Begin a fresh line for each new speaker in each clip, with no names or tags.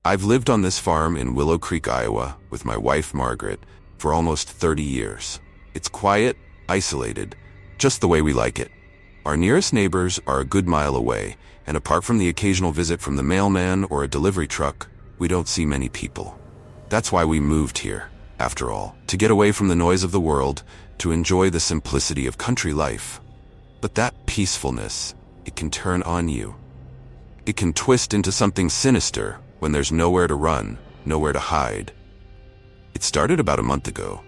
I've lived on this farm in Willow Creek, Iowa, with my wife Margaret for almost 30 years. It's quiet, isolated, just the way we like it. Our nearest neighbors are a good mile away, and apart from the occasional visit from the mailman or a delivery truck, we don't see many people. That's why we moved here, after all, to get away from the noise of the world, to enjoy the simplicity of country life. But that peacefulness, it can turn on you. It can twist into something sinister when there's nowhere to run, nowhere to hide. It started about a month ago.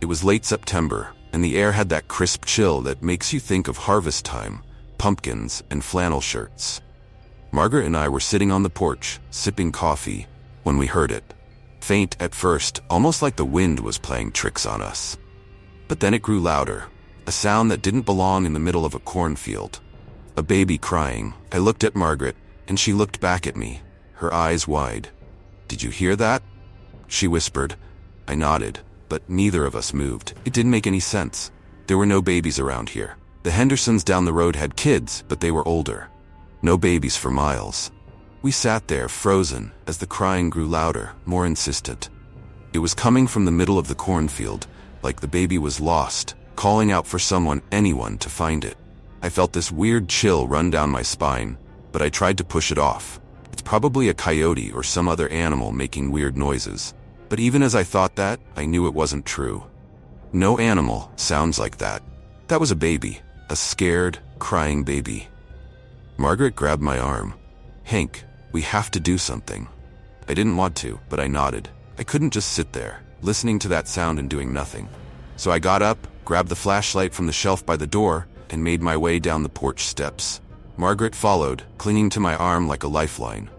It was late September, and the air had that crisp chill that makes you think of harvest time, pumpkins, and flannel shirts. Margaret and I were sitting on the porch, sipping coffee, when we heard it. Faint at first, almost like the wind was playing tricks on us. But then it grew louder, a sound that didn't belong in the middle of a cornfield. A baby crying. I looked at Margaret, and she looked back at me, her eyes wide. "Did you hear that?" she whispered. I nodded, but neither of us moved. It didn't make any sense. There were no babies around here. The Hendersons down the road had kids, but they were older. No babies for miles. We sat there, frozen, as the crying grew louder, more insistent. It was coming from the middle of the cornfield, like the baby was lost, calling out for someone, anyone, to find it. I felt this weird chill run down my spine, but I tried to push it off. It's probably a coyote or some other animal making weird noises. But even as I thought that, I knew it wasn't true. No animal sounds like that. That was a baby, a scared, crying baby. Margaret grabbed my arm. "Hank, we have to do something." I didn't want to, but I nodded. I couldn't just sit there, listening to that sound and doing nothing. So I got up, grabbed the flashlight from the shelf by the door, and made my way down the porch steps. Margaret followed, clinging to my arm like a lifeline.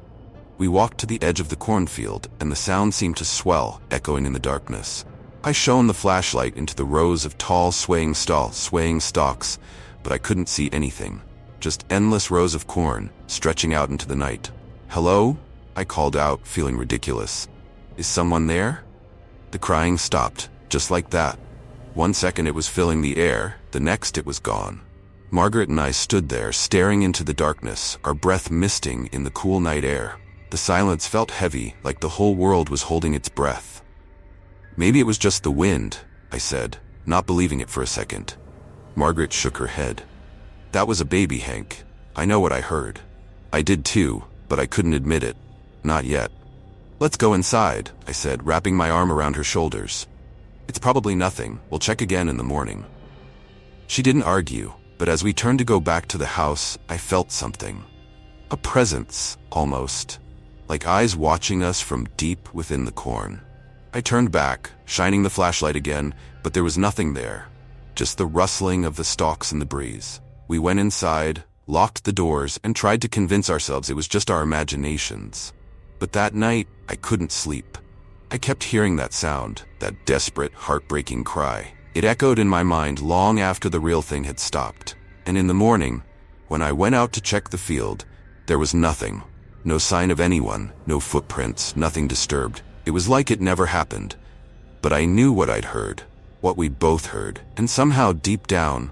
We walked to the edge of the cornfield, and the sound seemed to swell, echoing in the darkness. I shone the flashlight into the rows of tall, swaying stalks, but I couldn't see anything. Just endless rows of corn, stretching out into the night. "Hello?" I called out, feeling ridiculous. "Is someone there?" The crying stopped, just like that. One second it was filling the air, the next it was gone. Margaret and I stood there, staring into the darkness, our breath misting in the cool night air. The silence felt heavy, like the whole world was holding its breath. "Maybe it was just the wind," I said, not believing it for a second. Margaret shook her head. "That was a baby, Hank. I know what I heard." I did too, but I couldn't admit it. Not yet. "Let's go inside," I said, wrapping my arm around her shoulders. "It's probably nothing. We'll check again in the morning." She didn't argue, but as we turned to go back to the house, I felt something. A presence, almost. Like eyes watching us from deep within the corn. I turned back, shining the flashlight again, but there was nothing there. Just the rustling of the stalks in the breeze. We went inside, locked the doors, and tried to convince ourselves it was just our imaginations. But that night, I couldn't sleep. I kept hearing that sound, that desperate, heartbreaking cry. It echoed in my mind long after the real thing had stopped. And in the morning, when I went out to check the field, there was nothing. No sign of anyone, no footprints, nothing disturbed. It was like it never happened. But I knew what I'd heard, what we'd both heard, and somehow deep down,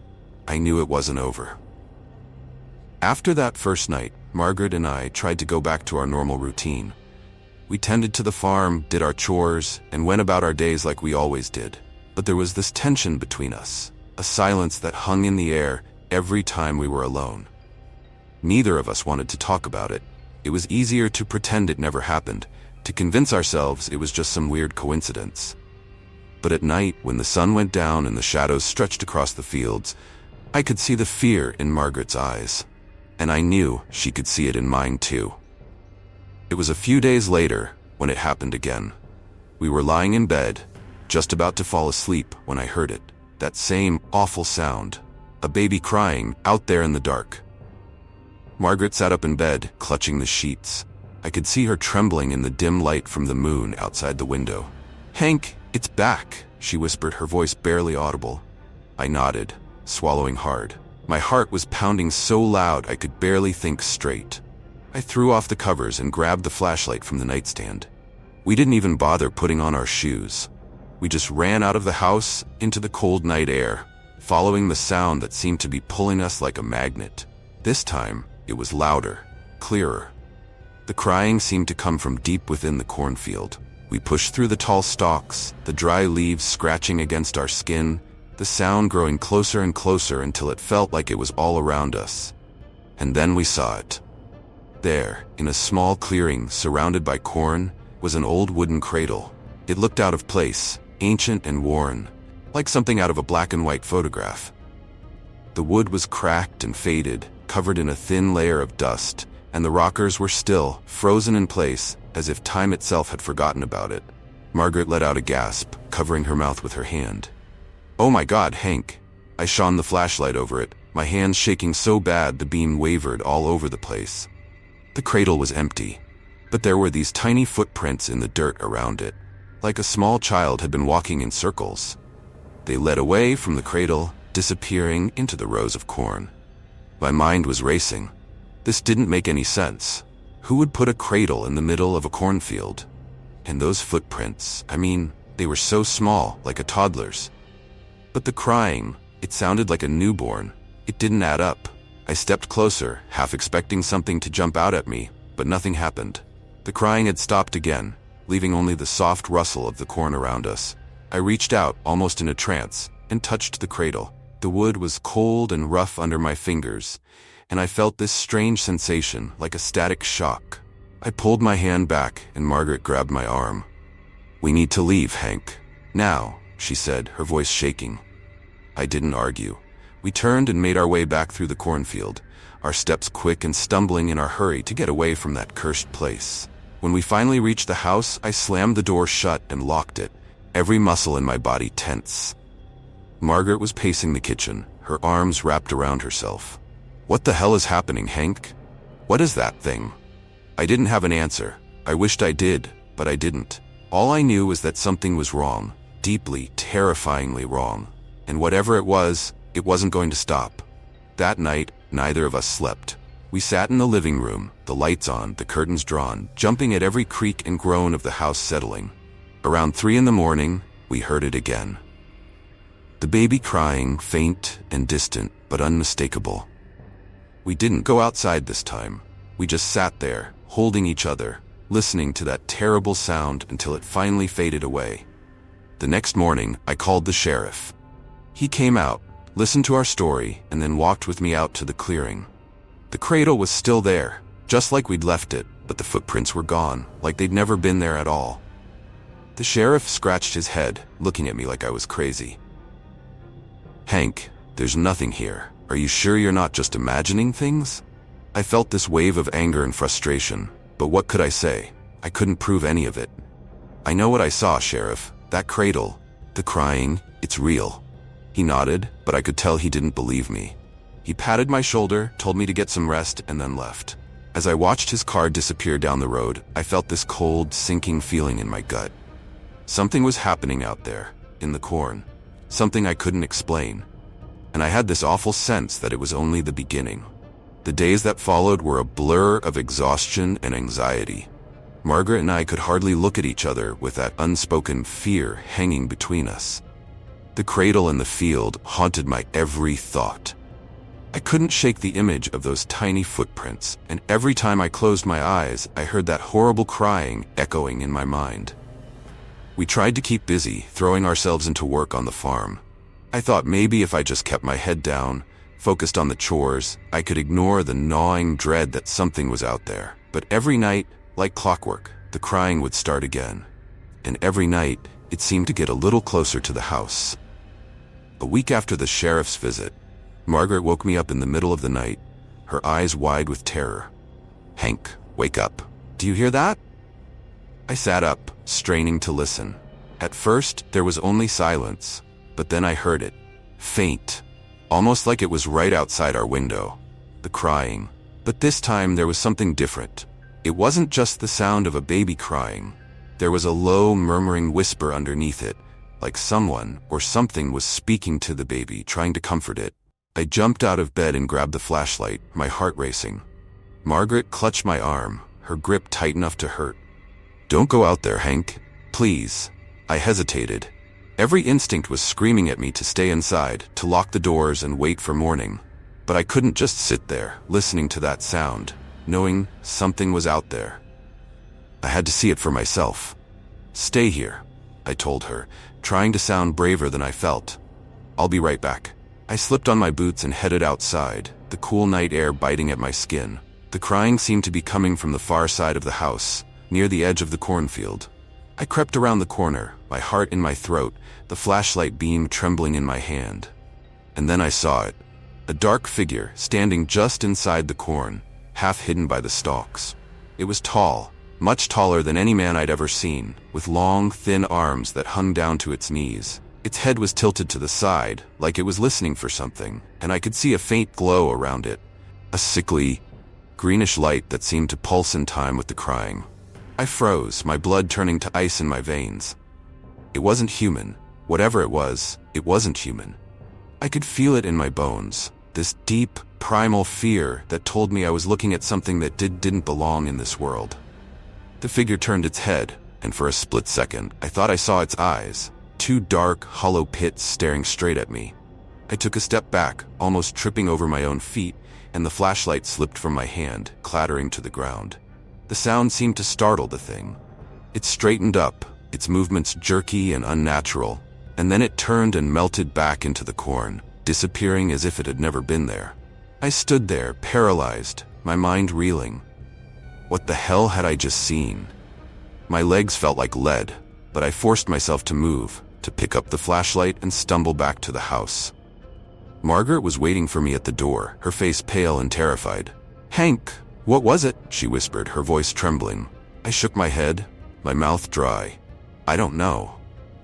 I knew it wasn't over. After that first night, Margaret and I tried to go back to our normal routine. We tended to the farm, did our chores, and went about our days like we always did. But there was this tension between us, a silence that hung in the air every time we were alone. Neither of us wanted to talk about it. It was easier to pretend it never happened, to convince ourselves it was just some weird coincidence. But at night, when the sun went down and the shadows stretched across the fields, I could see the fear in Margaret's eyes. And I knew she could see it in mine too. It was a few days later when it happened again. We were lying in bed, just about to fall asleep when I heard it. That same awful sound. A baby crying out there in the dark. Margaret sat up in bed, clutching the sheets. I could see her trembling in the dim light from the moon outside the window. "Hank, it's back," she whispered, her voice barely audible. I nodded, swallowing hard. My heart was pounding so loud I could barely think straight. I threw off the covers and grabbed the flashlight from the nightstand. We didn't even bother putting on our shoes. We just ran out of the house into the cold night air, following the sound that seemed to be pulling us like a magnet. This time, it was louder, clearer. The crying seemed to come from deep within the cornfield. We pushed through the tall stalks, the dry leaves scratching against our skin, the sound growing closer and closer until it felt like it was all around us. And then we saw it. There, in a small clearing surrounded by corn, was an old wooden cradle. It looked out of place, ancient and worn, like something out of a black and white photograph. The wood was cracked and faded, covered in a thin layer of dust, and the rockers were still, frozen in place, as if time itself had forgotten about it. Margaret let out a gasp, covering her mouth with her hand. "Oh my God, Hank!" I shone the flashlight over it, my hands shaking so bad the beam wavered all over the place. The cradle was empty, but there were these tiny footprints in the dirt around it, like a small child had been walking in circles. They led away from the cradle, disappearing into the rows of corn. My mind was racing. This didn't make any sense. Who would put a cradle in the middle of a cornfield? And those footprints, they were so small, like a toddler's. But the crying, it sounded like a newborn. It didn't add up. I stepped closer, half expecting something to jump out at me, but nothing happened. The crying had stopped again, leaving only the soft rustle of the corn around us. I reached out, almost in a trance, and touched the cradle. The wood was cold and rough under my fingers, and I felt this strange sensation, like a static shock. I pulled my hand back, and Margaret grabbed my arm. "We need to leave, Hank. Now," she said, her voice shaking. I didn't argue. We turned and made our way back through the cornfield, our steps quick and stumbling in our hurry to get away from that cursed place. When we finally reached the house, I slammed the door shut and locked it, every muscle in my body tense. Margaret was pacing the kitchen, her arms wrapped around herself. "What the hell is happening, Hank? What is that thing?" I didn't have an answer. I wished I did, but I didn't. All I knew was that something was wrong, deeply, terrifyingly wrong. And whatever it wasn't going to stop. That night, neither of us slept. We sat in the living room, the lights on, the curtains drawn, jumping at every creak and groan of the house settling. Around 3 a.m, we heard it again. The baby crying, faint and distant, but unmistakable. We didn't go outside this time. We just sat there, holding each other, listening to that terrible sound until it finally faded away. The next morning, I called the sheriff. He came out, listened to our story, and then walked with me out to the clearing. The cradle was still there, just like we'd left it, but the footprints were gone, like they'd never been there at all. The sheriff scratched his head, looking at me like I was crazy. "Hank, there's nothing here. Are you sure you're not just imagining things?" I felt this wave of anger and frustration, but what could I say? I couldn't prove any of it. "I know what I saw, Sheriff. That cradle, the crying, it's real." He nodded, but I could tell he didn't believe me. He patted my shoulder, told me to get some rest, and then left. As I watched his car disappear down the road, I felt this cold, sinking feeling in my gut. Something was happening out there, in the corn. Something I couldn't explain. And I had this awful sense that it was only the beginning. The days that followed were a blur of exhaustion and anxiety. Margaret and I could hardly look at each other with that unspoken fear hanging between us. The cradle in the field haunted my every thought. I couldn't shake the image of those tiny footprints, and every time I closed my eyes, I heard that horrible crying echoing in my mind. We tried to keep busy, throwing ourselves into work on the farm. I thought maybe if I just kept my head down, focused on the chores, I could ignore the gnawing dread that something was out there. But every night, like clockwork, the crying would start again. And every night, it seemed to get a little closer to the house. A week after the sheriff's visit, Margaret woke me up in the middle of the night, her eyes wide with terror. "Hank, wake up. Do you hear that?" I sat up, straining to listen. At first, there was only silence, but then I heard it. Faint, almost like it was right outside our window. The crying. But this time there was something different. It wasn't just the sound of a baby crying. There was a low, murmuring whisper underneath it, like someone or something was speaking to the baby, trying to comfort it. I jumped out of bed and grabbed the flashlight, my heart racing. Margaret clutched my arm, her grip tight enough to hurt. "Don't go out there, Hank. Please." I hesitated. Every instinct was screaming at me to stay inside, to lock the doors and wait for morning. But I couldn't just sit there, listening to that sound, knowing something was out there. I had to see it for myself. "Stay here," I told her, trying to sound braver than I felt. "I'll be right back." I slipped on my boots and headed outside, the cool night air biting at my skin. The crying seemed to be coming from the far side of the house, near the edge of the cornfield. I crept around the corner, my heart in my throat, the flashlight beam trembling in my hand. And then I saw it. A dark figure standing just inside the corn, half hidden by the stalks. It was tall, much taller than any man I'd ever seen, with long, thin arms that hung down to its knees. Its head was tilted to the side, like it was listening for something, and I could see a faint glow around it. A sickly, greenish light that seemed to pulse in time with the crying. I froze, my blood turning to ice in my veins. It wasn't human. Whatever it wasn't human. I could feel it in my bones, this deep, primal fear that told me I was looking at something that didn't belong in this world. The figure turned its head, and for a split second, I thought I saw its eyes, two dark, hollow pits staring straight at me. I took a step back, almost tripping over my own feet, and the flashlight slipped from my hand, clattering to the ground. The sound seemed to startle the thing. It straightened up, its movements jerky and unnatural, and then it turned and melted back into the corn, disappearing as if it had never been there. I stood there, paralyzed, my mind reeling. What the hell had I just seen? My legs felt like lead, but I forced myself to move, to pick up the flashlight and stumble back to the house. Margaret was waiting for me at the door, her face pale and terrified. "Hank, what was it?" she whispered, her voice trembling. I shook my head, my mouth dry. I don't know,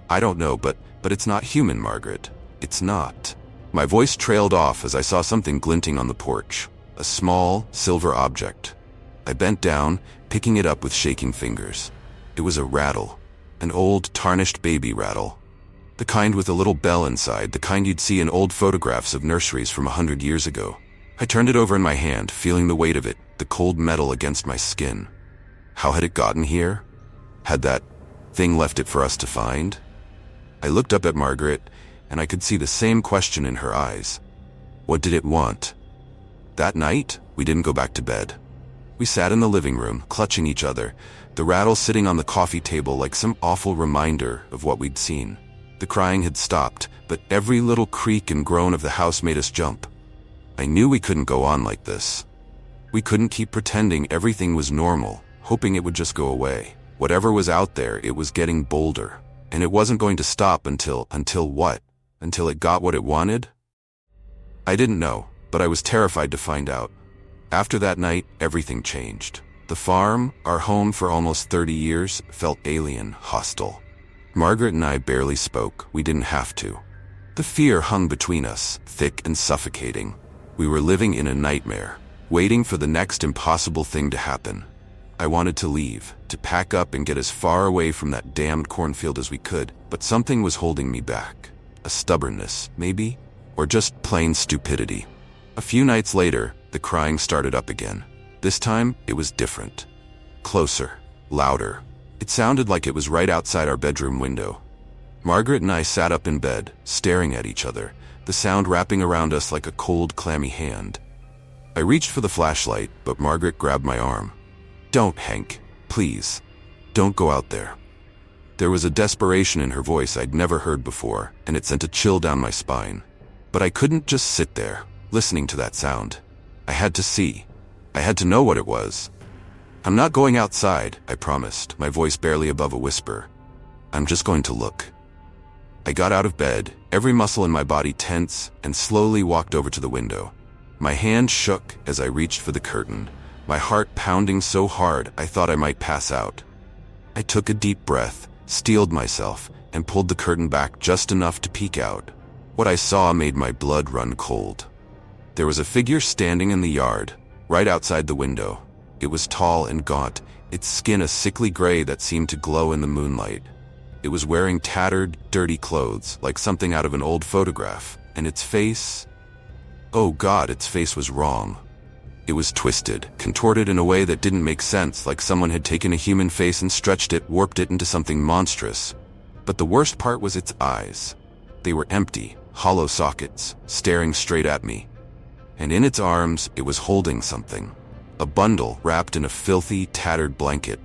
but it's not human, Margaret. It's not." My voice trailed off as I saw something glinting on the porch, a small, silver object. I bent down, picking it up with shaking fingers. It was a rattle, an old, tarnished baby rattle. The kind with a little bell inside, the kind you'd see in old photographs of nurseries from 100 years ago. I turned it over in my hand, feeling the weight of it, the cold metal against my skin. How had it gotten here? Had that thing left it for us to find? I looked up at Margaret, and I could see the same question in her eyes. What did it want? That night, we didn't go back to bed. We sat in the living room, clutching each other, the rattle sitting on the coffee table like some awful reminder of what we'd seen. The crying had stopped, but every little creak and groan of the house made us jump. I knew we couldn't go on like this. We couldn't keep pretending everything was normal, hoping it would just go away. Whatever was out there, it was getting bolder. And it wasn't going to stop until what? Until it got what it wanted? I didn't know, but I was terrified to find out. After that night, everything changed. The farm, our home for almost 30 years, felt alien, hostile. Margaret and I barely spoke. We didn't have to. The fear hung between us, thick and suffocating. We were living in a nightmare, waiting for the next impossible thing to happen. I wanted to leave, to pack up and get as far away from that damned cornfield as we could, but something was holding me back. A stubbornness, maybe? Or just plain stupidity. A few nights later, the crying started up again. This time, it was different. Closer, louder. It sounded like it was right outside our bedroom window. Margaret and I sat up in bed, staring at each other, the sound wrapping around us like a cold, clammy hand. I reached for the flashlight, but Margaret grabbed my arm. "Don't, Hank. Please. Don't go out there." There was a desperation in her voice I'd never heard before, and it sent a chill down my spine. But I couldn't just sit there, listening to that sound. I had to see. I had to know what it was. "I'm not going outside," I promised, my voice barely above a whisper. "I'm just going to look." I got out of bed, every muscle in my body tense, and slowly walked over to the window. My hand shook as I reached for the curtain, my heart pounding so hard I thought I might pass out. I took a deep breath, steeled myself, and pulled the curtain back just enough to peek out. What I saw made my blood run cold. There was a figure standing in the yard, right outside the window. It was tall and gaunt, its skin a sickly gray that seemed to glow in the moonlight. It was wearing tattered, dirty clothes, like something out of an old photograph, and its face... Oh God, its face was wrong. It was twisted, contorted in a way that didn't make sense, like someone had taken a human face and stretched it, warped it into something monstrous. But the worst part was its eyes. They were empty, hollow sockets, staring straight at me. And in its arms, it was holding something. A bundle wrapped in a filthy, tattered blanket.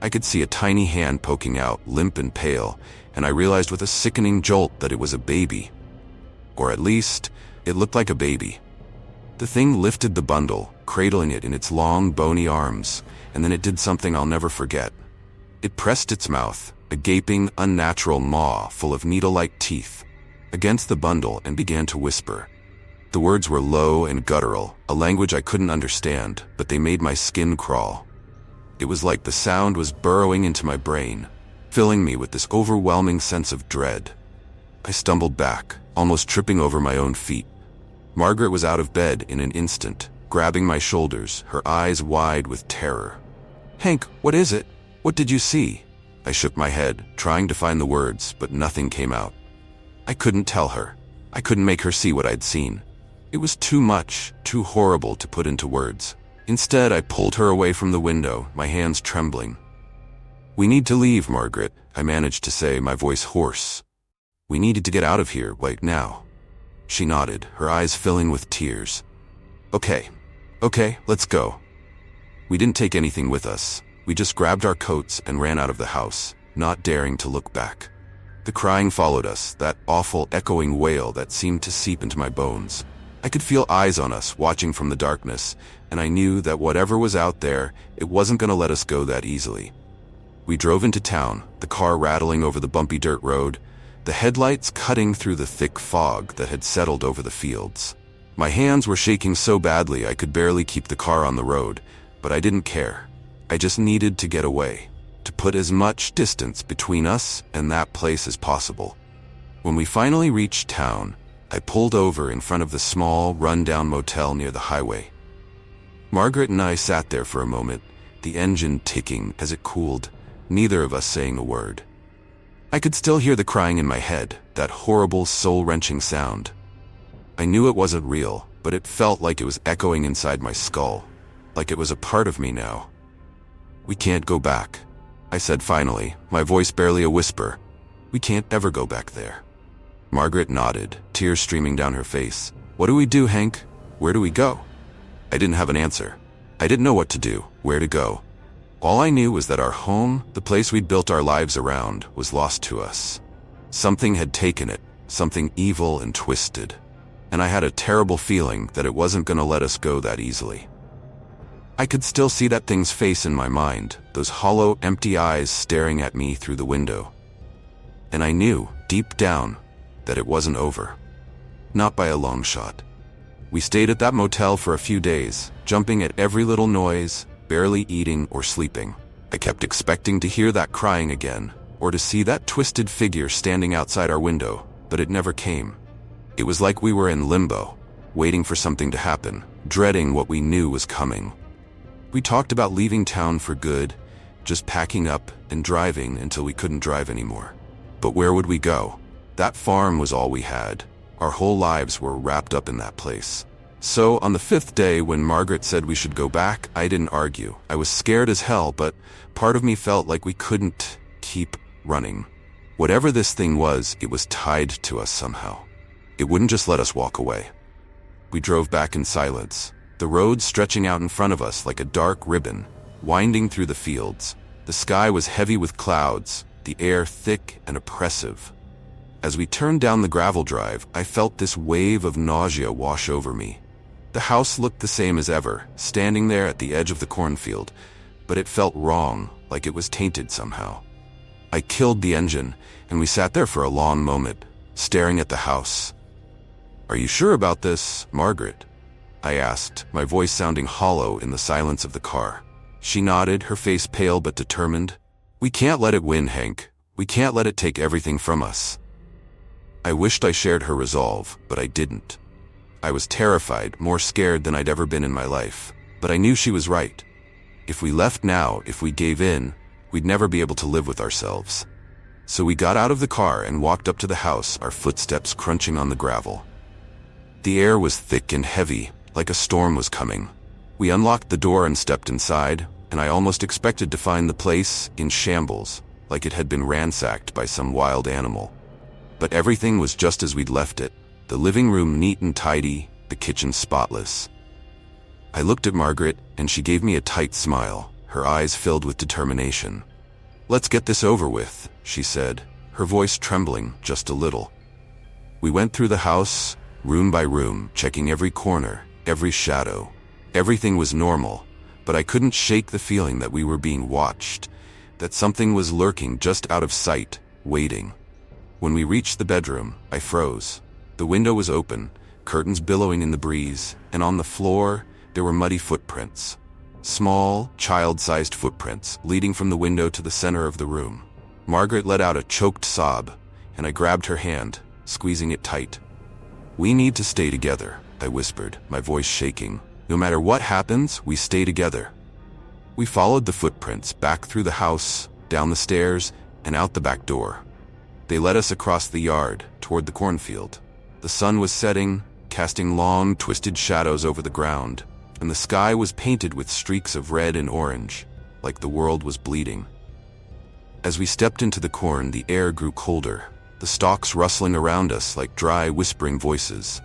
I could see a tiny hand poking out, limp and pale, and I realized with a sickening jolt that it was a baby. Or at least, it looked like a baby. The thing lifted the bundle, cradling it in its long, bony arms, and then it did something I'll never forget. It pressed its mouth, a gaping, unnatural maw full of needle-like teeth, against the bundle and began to whisper. The words were low and guttural, a language I couldn't understand, but they made my skin crawl. It was like the sound was burrowing into my brain, filling me with this overwhelming sense of dread. I stumbled back, almost tripping over my own feet. Margaret was out of bed in an instant, grabbing my shoulders, her eyes wide with terror. "Hank, what is it? What did you see?" I shook my head, trying to find the words, but nothing came out. I couldn't tell her. I couldn't make her see what I'd seen. It was too much, too horrible to put into words. Instead, I pulled her away from the window, my hands trembling. "We need to leave, Margaret," I managed to say, my voice hoarse. "We needed to get out of here, right now." She nodded, her eyes filling with tears. Okay, let's go." We didn't take anything with us. We just grabbed our coats and ran out of the house, not daring to look back. The crying followed us, that awful echoing wail that seemed to seep into my bones. I could feel eyes on us, watching from the darkness, and I knew that whatever was out there, it wasn't going to let us go that easily. We drove into town, the car rattling over the bumpy dirt road, the headlights cutting through the thick fog that had settled over the fields. My hands were shaking so badly I could barely keep the car on the road, but I didn't care. I just needed to get away, to put as much distance between us and that place as possible. When we finally reached town, I pulled over in front of the small, run-down motel near the highway. Margaret and I sat there for a moment, the engine ticking as it cooled, neither of us saying a word. I could still hear the crying in my head, that horrible, soul-wrenching sound. I knew it wasn't real, but it felt like it was echoing inside my skull, like it was a part of me now. "We can't go back," I said finally, my voice barely a whisper. "We can't ever go back there." Margaret nodded, tears streaming down her face. "What do we do, Hank? Where do we go?" I didn't have an answer. I didn't know what to do, where to go. All I knew was that our home, the place we'd built our lives around, was lost to us. Something had taken it, something evil and twisted. And I had a terrible feeling that it wasn't going to let us go that easily. I could still see that thing's face in my mind, those hollow, empty eyes staring at me through the window. And I knew, deep down, that it wasn't over. Not by a long shot. We stayed at that motel for a few days, jumping at every little noise, barely eating or sleeping. I kept expecting to hear that crying again, or to see that twisted figure standing outside our window, but it never came. It was like we were in limbo, waiting for something to happen, dreading what we knew was coming. We talked about leaving town for good, just packing up and driving until we couldn't drive anymore. But where would we go? That farm was all we had. Our whole lives were wrapped up in that place. So on the 5th day, when Margaret said we should go back, I didn't argue. I was scared as hell, but part of me felt like we couldn't keep running. Whatever this thing was, it was tied to us somehow. It wouldn't just let us walk away. We drove back in silence, the road stretching out in front of us like a dark ribbon, winding through the fields. The sky was heavy with clouds, the air thick and oppressive. As we turned down the gravel drive, I felt this wave of nausea wash over me. The house looked the same as ever, standing there at the edge of the cornfield, but it felt wrong, like it was tainted somehow. I killed the engine, and we sat there for a long moment, staring at the house. "Are you sure about this, Margaret?" I asked, my voice sounding hollow in the silence of the car. She nodded, her face pale but determined. "We can't let it win, Hank. We can't let it take everything from us." I wished I shared her resolve, but I didn't. I was terrified, more scared than I'd ever been in my life. But I knew she was right. If we left now, if we gave in, we'd never be able to live with ourselves. So we got out of the car and walked up to the house, our footsteps crunching on the gravel. The air was thick and heavy, like a storm was coming. We unlocked the door and stepped inside, and I almost expected to find the place in shambles, like it had been ransacked by some wild animal. But everything was just as we'd left it. The living room neat and tidy, the kitchen spotless. I looked at Margaret, and she gave me a tight smile, her eyes filled with determination. "Let's get this over with," she said, her voice trembling just a little. We went through the house, room by room, checking every corner, every shadow. Everything was normal, but I couldn't shake the feeling that we were being watched, that something was lurking just out of sight, waiting. When we reached the bedroom, I froze. The window was open, curtains billowing in the breeze, and on the floor, there were muddy footprints. Small, child-sized footprints leading from the window to the center of the room. Margaret let out a choked sob, and I grabbed her hand, squeezing it tight. "We need to stay together," I whispered, my voice shaking. "No matter what happens, we stay together." We followed the footprints back through the house, down the stairs, and out the back door. They led us across the yard, toward the cornfield. The sun was setting, casting long, twisted shadows over the ground, and the sky was painted with streaks of red and orange, like the world was bleeding. As we stepped into the corn, the air grew colder, the stalks rustling around us like dry, whispering voices.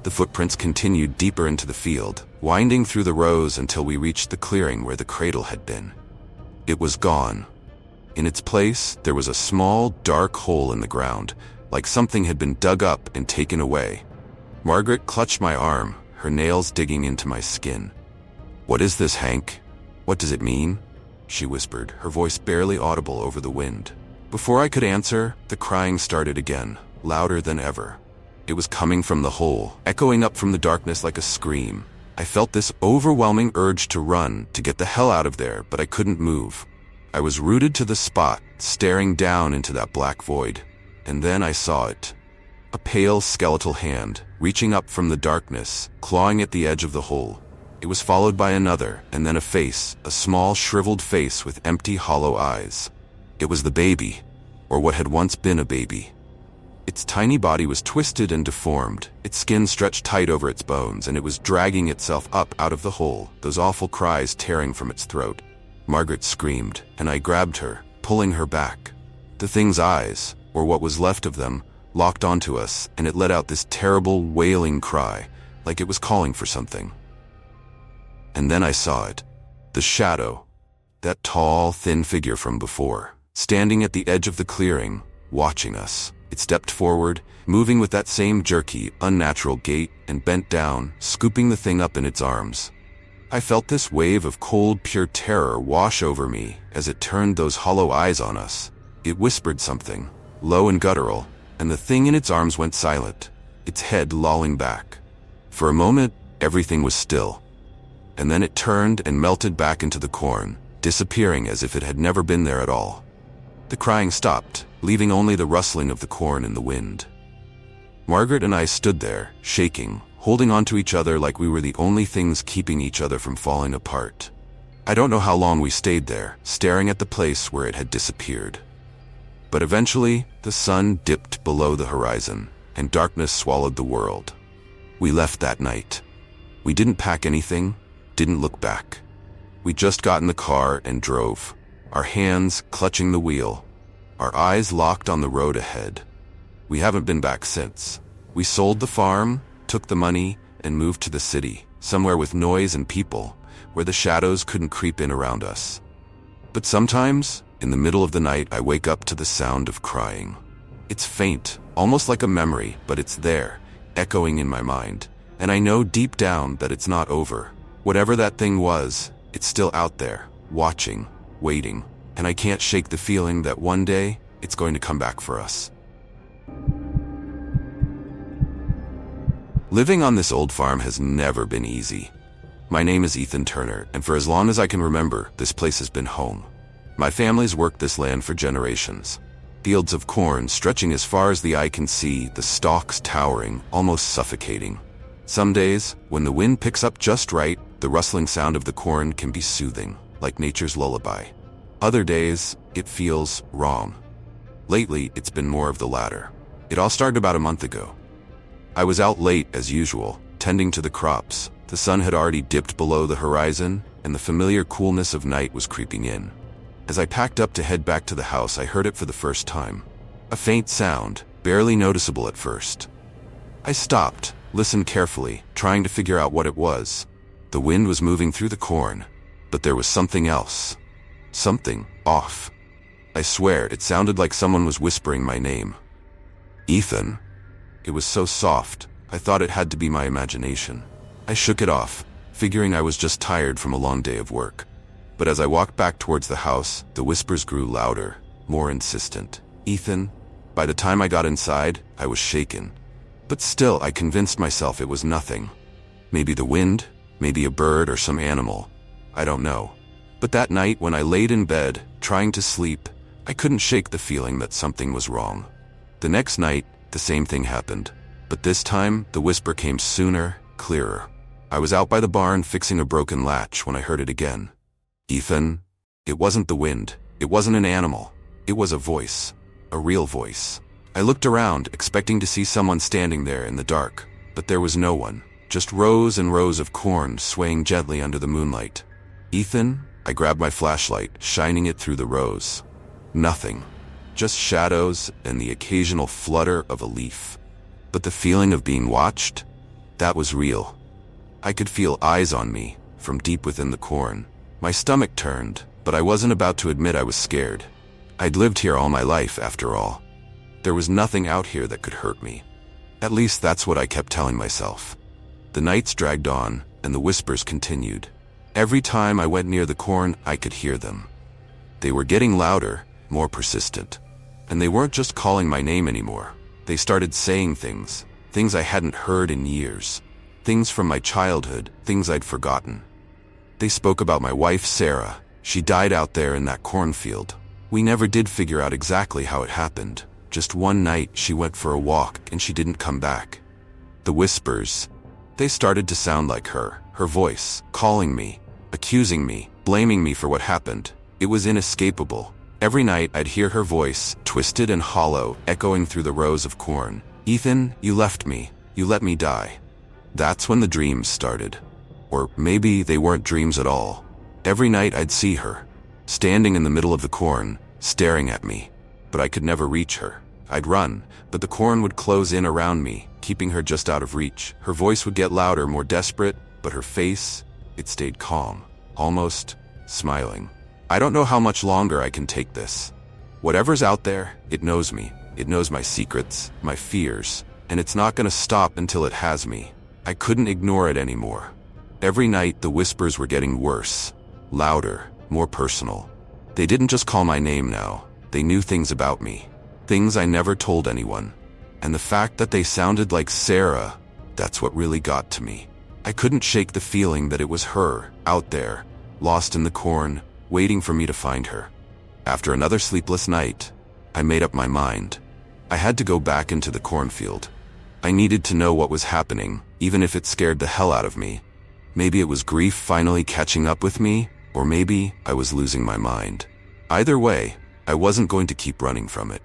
The footprints continued deeper into the field, winding through the rows until we reached the clearing where the cradle had been. It was gone. In its place, there was a small, dark hole in the ground, like something had been dug up and taken away. Margaret clutched my arm, her nails digging into my skin. "What is this, Hank? What does it mean?" she whispered, her voice barely audible over the wind. Before I could answer, the crying started again, louder than ever. It was coming from the hole, echoing up from the darkness like a scream. I felt this overwhelming urge to run, to get the hell out of there, but I couldn't move. I was rooted to the spot, staring down into that black void. And then I saw it. A pale, skeletal hand, reaching up from the darkness, clawing at the edge of the hole. It was followed by another, and then a face, a small, shriveled face with empty, hollow eyes. It was the baby, or what had once been a baby. Its tiny body was twisted and deformed, its skin stretched tight over its bones, and it was dragging itself up out of the hole, those awful cries tearing from its throat. Margaret screamed, and I grabbed her, pulling her back. The thing's eyes, or what was left of them, locked onto us, and it let out this terrible, wailing cry, like it was calling for something. And then I saw it. The shadow. That tall, thin figure from before, standing at the edge of the clearing, watching us. It stepped forward, moving with that same jerky, unnatural gait, and bent down, scooping the thing up in its arms. I felt this wave of cold, pure terror wash over me as it turned those hollow eyes on us. It whispered something, low and guttural, and the thing in its arms went silent, its head lolling back. For a moment, everything was still. And then it turned and melted back into the corn, disappearing as if it had never been there at all. The crying stopped, leaving only the rustling of the corn in the wind. Margaret and I stood there, shaking, holding on to each other like we were the only things keeping each other from falling apart. I don't know how long we stayed there, staring at the place where it had disappeared. But eventually, the sun dipped below the horizon, and darkness swallowed the world. We left that night. We didn't pack anything, didn't look back. We just got in the car and drove, our hands clutching the wheel, our eyes locked on the road ahead. We haven't been back since. We sold the farm, took the money, and moved to the city, somewhere with noise and people, where the shadows couldn't creep in around us. But sometimes, in the middle of the night, I wake up to the sound of crying. It's faint, almost like a memory, but it's there, echoing in my mind, and I know deep down that it's not over. Whatever that thing was, it's still out there, watching, waiting, and I can't shake the feeling that one day, it's going to come back for us. Living on this old farm has never been easy. My name is Ethan Turner, and for as long as I can remember, this place has been home. My family's worked this land for generations. Fields of corn stretching as far as the eye can see, the stalks towering, almost suffocating. Some days, when the wind picks up just right, the rustling sound of the corn can be soothing, like nature's lullaby. Other days, it feels wrong. Lately, it's been more of the latter. It all started about a month ago. I was out late, as usual, tending to the crops. The sun had already dipped below the horizon, and the familiar coolness of night was creeping in. As I packed up to head back to the house, I heard it for the first time. A faint sound, barely noticeable at first. I stopped, listened carefully, trying to figure out what it was. The wind was moving through the corn, but there was something else. Something off. I swear, it sounded like someone was whispering my name. Ethan. It was so soft, I thought it had to be my imagination. I shook it off, figuring I was just tired from a long day of work. But as I walked back towards the house, the whispers grew louder, more insistent. Ethan. By the time I got inside, I was shaken. But still, I convinced myself it was nothing. Maybe the wind, maybe a bird or some animal. I don't know. But that night when I laid in bed, trying to sleep, I couldn't shake the feeling that something was wrong. The next night, the same thing happened. But this time, the whisper came sooner, clearer. I was out by the barn fixing a broken latch when I heard it again. Ethan. It wasn't the wind. It wasn't an animal. It was a voice. A real voice. I looked around, expecting to see someone standing there in the dark. But there was no one. Just rows and rows of corn swaying gently under the moonlight. Ethan. I grabbed my flashlight, shining it through the rows. Nothing. Just shadows and the occasional flutter of a leaf. But the feeling of being watched? That was real. I could feel eyes on me, from deep within the corn. My stomach turned, but I wasn't about to admit I was scared. I'd lived here all my life, after all. There was nothing out here that could hurt me. At least that's what I kept telling myself. The nights dragged on, and the whispers continued. Every time I went near the corn, I could hear them. They were getting louder, more persistent. And they weren't just calling my name anymore. They started saying things I hadn't heard in years. Things from my childhood, things I'd forgotten. They spoke about my wife, Sarah. She died out there in that cornfield. We never did figure out exactly how it happened. Just one night, she went for a walk and she didn't come back. The whispers, they started to sound like her voice, calling me, accusing me, blaming me for what happened. It was inescapable. Every night, I'd hear her voice, twisted and hollow, echoing through the rows of corn. Ethan, you left me. You let me die. That's when the dreams started. Or maybe they weren't dreams at all. Every night I'd see her, standing in the middle of the corn, staring at me. But I could never reach her. I'd run, but the corn would close in around me, keeping her just out of reach. Her voice would get louder, more desperate, but her face, it stayed calm, almost smiling. I don't know how much longer I can take this. Whatever's out there, it knows me. It knows my secrets, my fears, and it's not gonna stop until it has me. I couldn't ignore it anymore. Every night, the whispers were getting worse, louder, more personal. They didn't just call my name now. They knew things about me, things I never told anyone. And the fact that they sounded like Sarah, that's what really got to me. I couldn't shake the feeling that it was her, out there, lost in the corn, waiting for me to find her. After another sleepless night, I made up my mind. I had to go back into the cornfield. I needed to know what was happening, even if it scared the hell out of me. Maybe it was grief finally catching up with me, or maybe I was losing my mind. Either way, I wasn't going to keep running from it.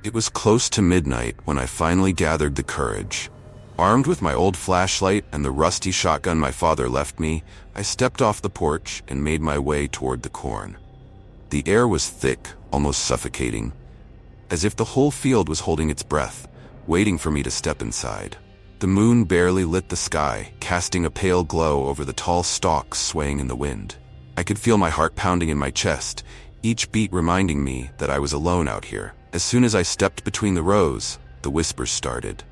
It was close to midnight when I finally gathered the courage. Armed with my old flashlight and the rusty shotgun my father left me, I stepped off the porch and made my way toward the corn. The air was thick, almost suffocating, as if the whole field was holding its breath, waiting for me to step inside. The moon barely lit the sky, casting a pale glow over the tall stalks swaying in the wind. I could feel my heart pounding in my chest, each beat reminding me that I was alone out here. As soon as I stepped between the rows, the whispers started.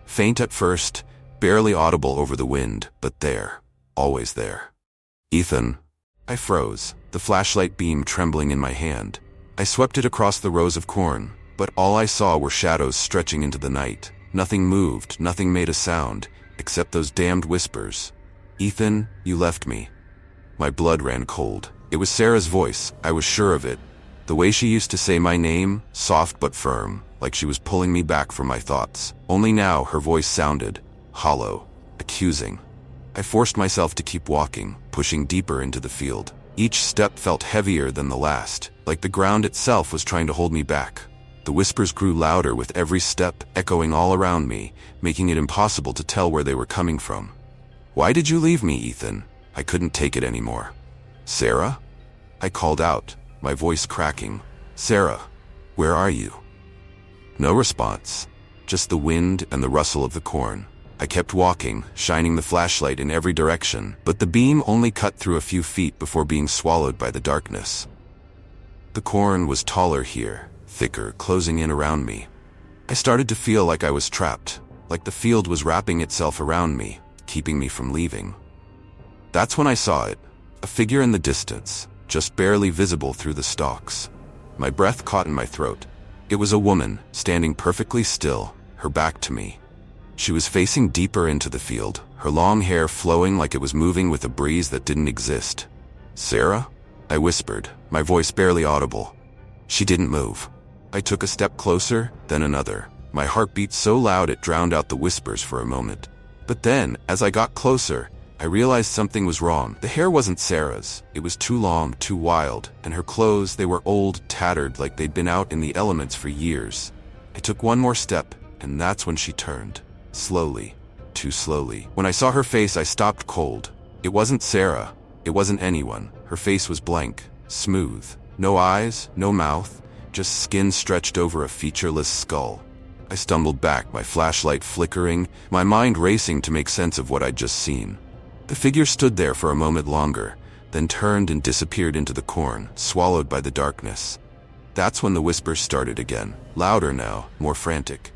Faint at first, barely audible over the wind, but there, always there. Ethan. I froze, the flashlight beam trembling in my hand. I swept it across the rows of corn, but all I saw were shadows stretching into the night. Nothing moved, nothing made a sound, except those damned whispers. Ethan, you left me. My blood ran cold. It was Sarah's voice, I was sure of it. The way she used to say my name, soft but firm, like she was pulling me back from my thoughts. Only now her voice sounded hollow, accusing. I forced myself to keep walking, pushing deeper into the field. Each step felt heavier than the last, like the ground itself was trying to hold me back. The whispers grew louder with every step, echoing all around me, making it impossible to tell where they were coming from. Why did you leave me, Ethan? I couldn't take it anymore. Sarah? I called out, my voice cracking. Sarah, where are you? No response, just the wind and the rustle of the corn. I kept walking, shining the flashlight in every direction, but the beam only cut through a few feet before being swallowed by the darkness. The corn was taller here, thicker, closing in around me. I started to feel like I was trapped, like the field was wrapping itself around me, keeping me from leaving. That's when I saw it, a figure in the distance, just barely visible through the stalks. My breath caught in my throat. It was a woman, standing perfectly still, her back to me. She was facing deeper into the field, her long hair flowing like it was moving with a breeze that didn't exist. "Sarah?" I whispered, my voice barely audible. She didn't move. I took a step closer, then another. My heart beat so loud it drowned out the whispers for a moment. But then, as I got closer, I realized something was wrong. The hair wasn't Sarah's. It was too long, too wild, and her clothes, they were old, tattered, like they'd been out in the elements for years. I took one more step, and that's when she turned. Slowly. Too slowly. When I saw her face, I stopped cold. It wasn't Sarah. It wasn't anyone. Her face was blank, smooth. No eyes, no mouth, just skin stretched over a featureless skull. I stumbled back, my flashlight flickering, my mind racing to make sense of what I'd just seen. The figure stood there for a moment longer, then turned and disappeared into the corn, swallowed by the darkness. That's when the whispers started again, louder now, more frantic.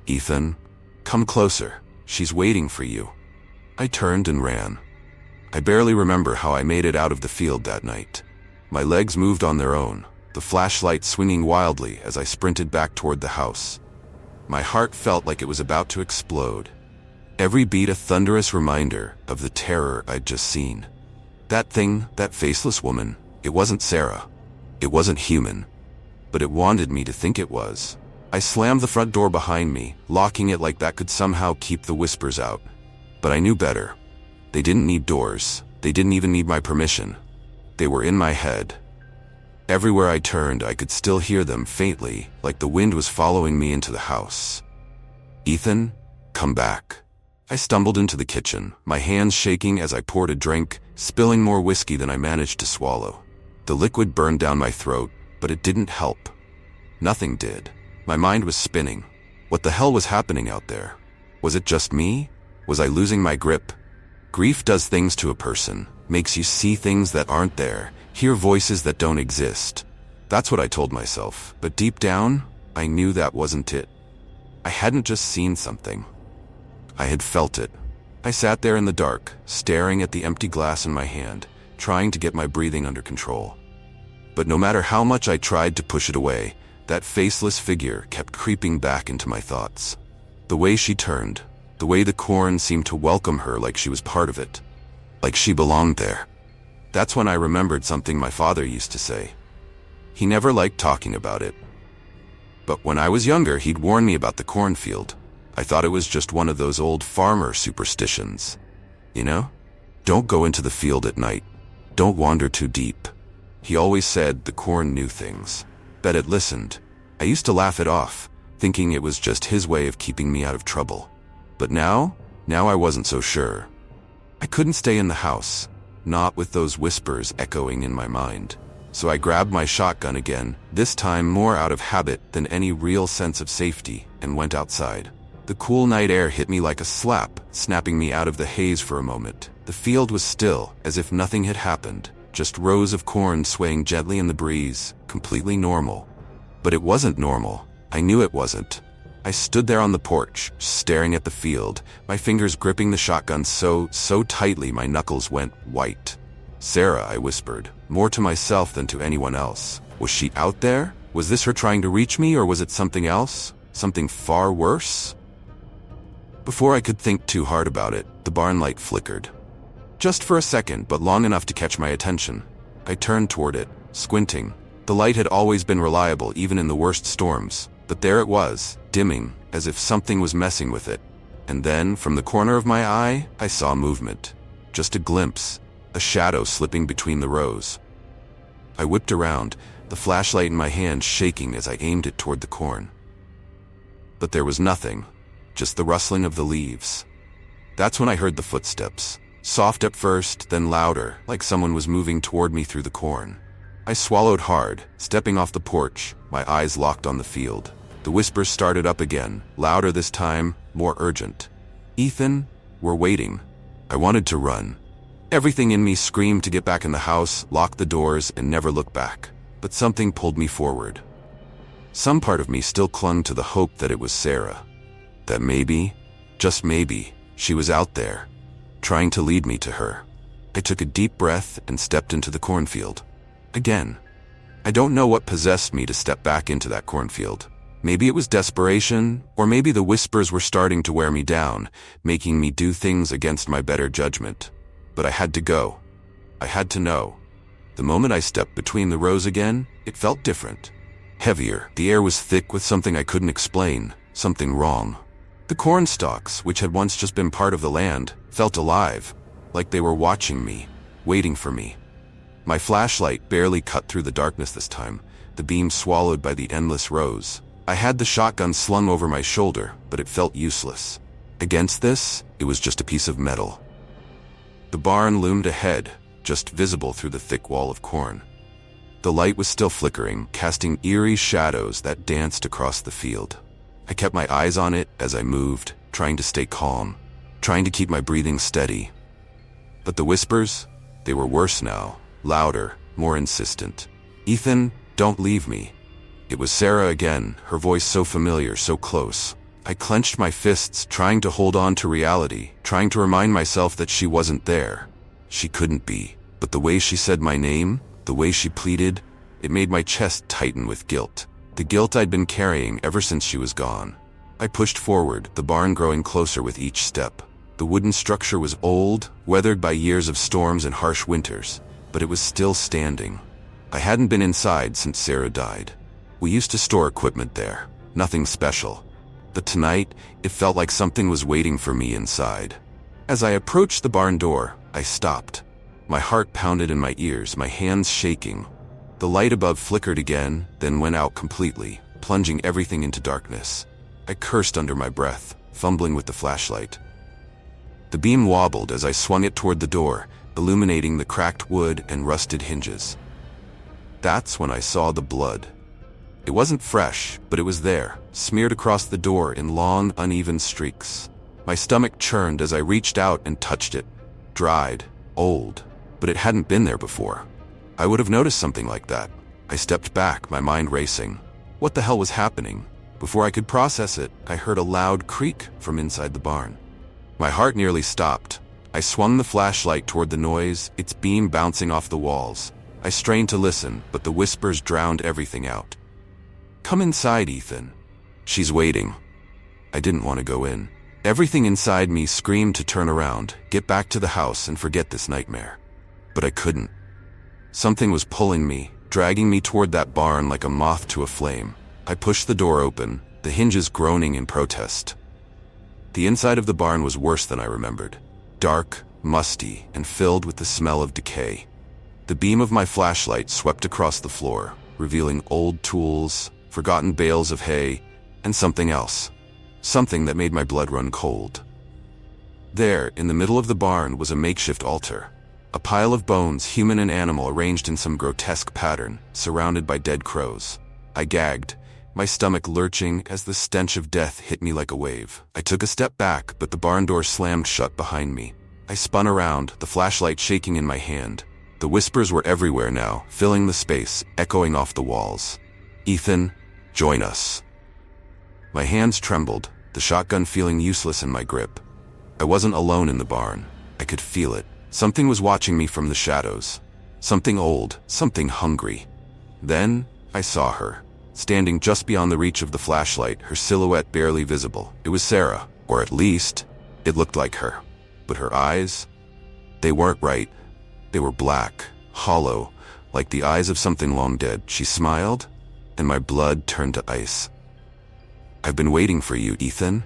"Ethan, come closer. She's waiting for you." I turned and ran. I barely remember how I made it out of the field that night. My legs moved on their own, the flashlight swinging wildly as I sprinted back toward the house. My heart felt like it was about to explode. Every beat a thunderous reminder of the terror I'd just seen. That thing, that faceless woman, it wasn't Sarah. It wasn't human. But it wanted me to think it was. I slammed the front door behind me, locking it like that could somehow keep the whispers out. But I knew better. They didn't need doors. They didn't even need my permission. They were in my head. Everywhere I turned, I could still hear them faintly, like the wind was following me into the house. "Ethan, come back." I stumbled into the kitchen, my hands shaking as I poured a drink, spilling more whiskey than I managed to swallow. The liquid burned down my throat, but it didn't help. Nothing did. My mind was spinning. What the hell was happening out there? Was it just me? Was I losing my grip? Grief does things to a person, makes you see things that aren't there, hear voices that don't exist. That's what I told myself, but deep down, I knew that wasn't it. I hadn't just seen something. I had felt it. I sat there in the dark, staring at the empty glass in my hand, trying to get my breathing under control. But no matter how much I tried to push it away, that faceless figure kept creeping back into my thoughts. The way she turned, the way the corn seemed to welcome her like she was part of it, like she belonged there. That's when I remembered something my father used to say. He never liked talking about it. But when I was younger, he'd warn me about the cornfield. I thought it was just one of those old farmer superstitions. You know? Don't go into the field at night. Don't wander too deep. He always said the corn knew things. Bet it listened. I used to laugh it off, thinking it was just his way of keeping me out of trouble. But now I wasn't so sure. I couldn't stay in the house, not with those whispers echoing in my mind. So I grabbed my shotgun again, this time more out of habit than any real sense of safety, and went outside. The cool night air hit me like a slap, snapping me out of the haze for a moment. The field was still, as if nothing had happened, just rows of corn swaying gently in the breeze, completely normal. But it wasn't normal. I knew it wasn't. I stood there on the porch, staring at the field, my fingers gripping the shotgun so tightly my knuckles went white. "Sarah," I whispered, more to myself than to anyone else. Was she out there? Was this her trying to reach me, or was it something else? Something far worse? Before I could think too hard about it, the barn light flickered. Just for a second, but long enough to catch my attention. I turned toward it, squinting. The light had always been reliable even in the worst storms, but there it was, dimming, as if something was messing with it. And then, from the corner of my eye, I saw movement. Just a glimpse, a shadow slipping between the rows. I whipped around, the flashlight in my hand shaking as I aimed it toward the corn. But there was nothing, just the rustling of the leaves. That's when I heard the footsteps. Soft at first, then louder, like someone was moving toward me through the corn. I swallowed hard, stepping off the porch, my eyes locked on the field. The whispers started up again, louder this time, more urgent. "Ethan, we're waiting." I wanted to run. Everything in me screamed to get back in the house, lock the doors, and never look back. but something pulled me forward. Some part of me still clung to the hope that it was Sarah. That maybe, just maybe, she was out there, trying to lead me to her. I took a deep breath and stepped into the cornfield. Again. I don't know what possessed me to step back into that cornfield. Maybe it was desperation, or maybe the whispers were starting to wear me down, making me do things against my better judgment. But I had to go. I had to know. The moment I stepped between the rows again, it felt different. Heavier. The air was thick with something I couldn't explain, something wrong. The corn stalks, which had once just been part of the land, felt alive, like they were watching me, waiting for me. My flashlight barely cut through the darkness this time, the beam swallowed by the endless rows. I had the shotgun slung over my shoulder, but it felt useless. Against this, it was just a piece of metal. The barn loomed ahead, just visible through the thick wall of corn. The light was still flickering, casting eerie shadows that danced across the field. I kept my eyes on it as I moved, trying to stay calm, trying to keep my breathing steady. But the whispers, they were worse now, louder, more insistent. "Ethan, don't leave me." It was Sarah again, her voice so familiar, so close. I clenched my fists, trying to hold on to reality, trying to remind myself that she wasn't there. She couldn't be. But the way she said my name, the way she pleaded, it made my chest tighten with guilt. The guilt I'd been carrying ever since she was gone. I pushed forward, the barn growing closer with each step. The wooden structure was old, weathered by years of storms and harsh winters, but it was still standing. I hadn't been inside since Sarah died. We used to store equipment there, nothing special. But tonight, it felt like something was waiting for me inside. As I approached the barn door, I stopped. My heart pounded in my ears, my hands shaking. The light above flickered again, then went out completely, plunging everything into darkness. I cursed under my breath, fumbling with the flashlight. The beam wobbled as I swung it toward the door, illuminating the cracked wood and rusted hinges. That's when I saw the blood. It wasn't fresh, but it was there, smeared across the door in long, uneven streaks. My stomach churned as I reached out and touched it. Dried, old, but it hadn't been there before. I would have noticed something like that. I stepped back, my mind racing. What the hell was happening? Before I could process it, I heard a loud creak from inside the barn. My heart nearly stopped. I swung the flashlight toward the noise, its beam bouncing off the walls. I strained to listen, but the whispers drowned everything out. "Come inside, Ethan. She's waiting." I didn't want to go in. Everything inside me screamed to turn around, get back to the house and forget this nightmare. But I couldn't. Something was pulling me, dragging me toward that barn like a moth to a flame. I pushed the door open, the hinges groaning in protest. The inside of the barn was worse than I remembered. Dark, musty, and filled with the smell of decay. The beam of my flashlight swept across the floor, revealing old tools, forgotten bales of hay, and something else. Something that made my blood run cold. There, in the middle of the barn, was a makeshift altar. A pile of bones, human and animal, arranged in some grotesque pattern, surrounded by dead crows. I gagged, my stomach lurching as the stench of death hit me like a wave. I took a step back, but the barn door slammed shut behind me. I spun around, the flashlight shaking in my hand. The whispers were everywhere now, filling the space, echoing off the walls. "Ethan, join us." My hands trembled, the shotgun feeling useless in my grip. I wasn't alone in the barn. I could feel it. Something was watching me from the shadows. Something old, something hungry. Then, I saw her, standing just beyond the reach of the flashlight, her silhouette barely visible. It was Sarah, or at least, it looked like her. But her eyes? They weren't right. They were black, hollow, like the eyes of something long dead. She smiled, and my blood turned to ice. "I've been waiting for you, Ethan."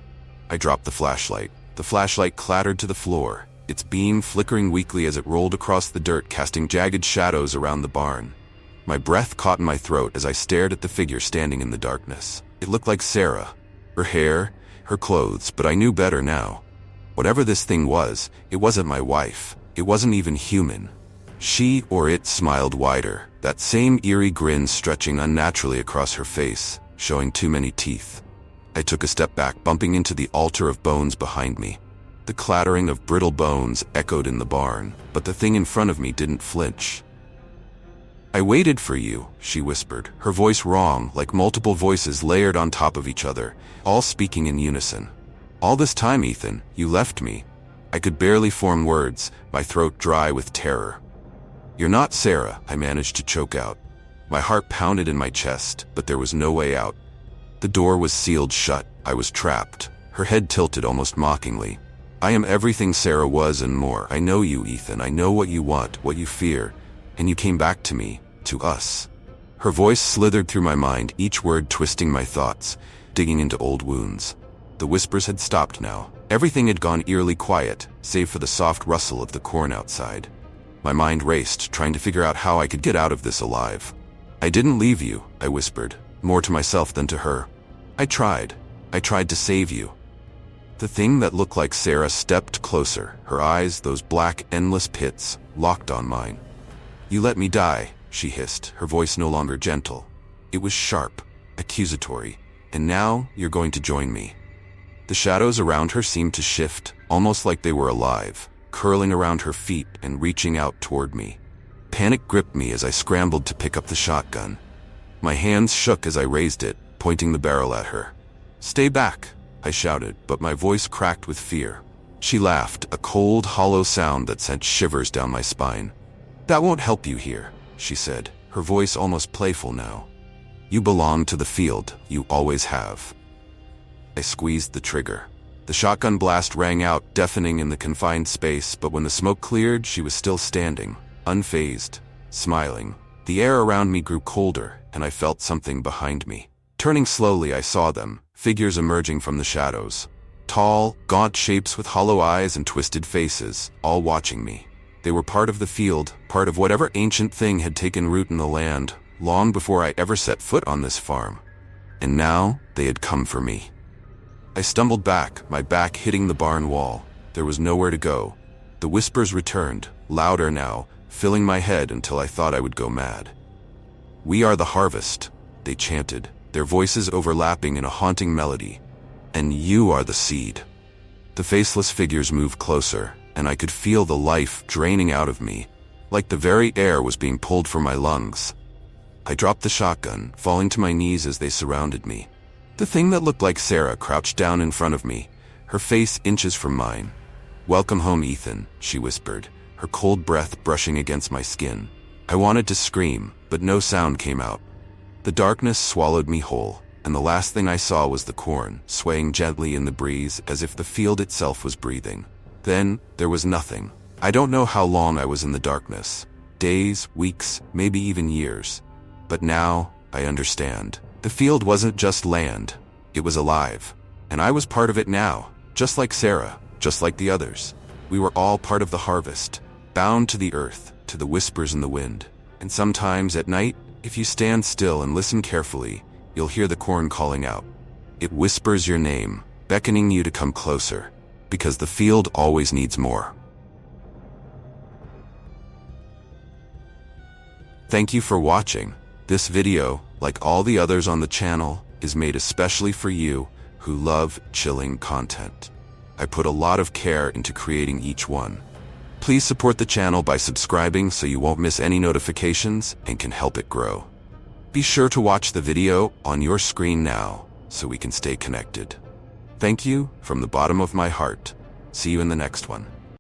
I dropped the flashlight. The flashlight clattered to the floor, its beam flickering weakly as it rolled across the dirt, casting jagged shadows around the barn. My breath caught in my throat as I stared at the figure standing in the darkness. It looked like Sarah. Her hair, her clothes, but I knew better now. Whatever this thing was, it wasn't my wife. It wasn't even human. She or it smiled wider, that same eerie grin stretching unnaturally across her face, showing too many teeth. I took a step back, bumping into the altar of bones behind me. The clattering of brittle bones echoed in the barn, but the thing in front of me didn't flinch. I waited for you, she whispered, her voice wrong, like multiple voices layered on top of each other, all speaking in unison. All this time, Ethan, you left me. I could barely form words, my throat dry with terror. You're not Sarah, I managed to choke out. My heart pounded in my chest, but there was no way out. The door was sealed shut. I was trapped. Her head tilted almost mockingly. I am everything Sarah was and more. I know you, Ethan. I know what you want, what you fear. And you came back to me, to us. Her voice slithered through my mind, each word twisting my thoughts, digging into old wounds. The whispers had stopped now. Everything had gone eerily quiet, save for the soft rustle of the corn outside. My mind raced, trying to figure out how I could get out of this alive. I didn't leave you, I whispered, more to myself than to her. I tried to save you. The thing that looked like Sarah stepped closer, her eyes, those black, endless pits, locked on mine. You let me die, she hissed, her voice no longer gentle. It was sharp, accusatory, and now you're going to join me. The shadows around her seemed to shift, almost like they were alive, curling around her feet and reaching out toward me. Panic gripped me as I scrambled to pick up the shotgun. My hands shook as I raised it, pointing the barrel at her. Stay back, I shouted, but my voice cracked with fear. She laughed, a cold, hollow sound that sent shivers down my spine. That won't help you here, she said, her voice almost playful now. You belong to the field, you always have. I squeezed the trigger. The shotgun blast rang out, deafening in the confined space, but when the smoke cleared, she was still standing, unfazed, smiling. The air around me grew colder, and I felt something behind me. Turning slowly, I saw them, figures emerging from the shadows. Tall, gaunt shapes with hollow eyes and twisted faces, all watching me. They were part of the field, part of whatever ancient thing had taken root in the land, long before I ever set foot on this farm. And now, they had come for me. I stumbled back, my back hitting the barn wall. There was nowhere to go. The whispers returned, louder now, filling my head until I thought I would go mad. We are the harvest, they chanted, their voices overlapping in a haunting melody. And you are the seed. The faceless figures moved closer, and I could feel the life draining out of me, like the very air was being pulled from my lungs. I dropped the shotgun, falling to my knees as they surrounded me. The thing that looked like Sarah crouched down in front of me, her face inches from mine. Welcome home, Ethan, she whispered, her cold breath brushing against my skin. I wanted to scream, but no sound came out. The darkness swallowed me whole, and the last thing I saw was the corn, swaying gently in the breeze as if the field itself was breathing. Then, there was nothing. I don't know how long I was in the darkness. Days, weeks, maybe even years. But now, I understand. The field wasn't just land. It was alive. And I was part of it now, just like Sarah, just like the others. We were all part of the harvest, bound to the earth, to the whispers in the wind. And sometimes at night, if you stand still and listen carefully, you'll hear the corn calling out. It whispers your name, beckoning you to come closer, because the field always needs more. Thank you for watching. This video, like all the others on the channel, is made especially for you who love chilling content. I put a lot of care into creating each one. Please support the channel by subscribing so you won't miss any notifications and can help it grow. Be sure to watch the video on your screen now so we can stay connected. Thank you from the bottom of my heart. See you in the next one.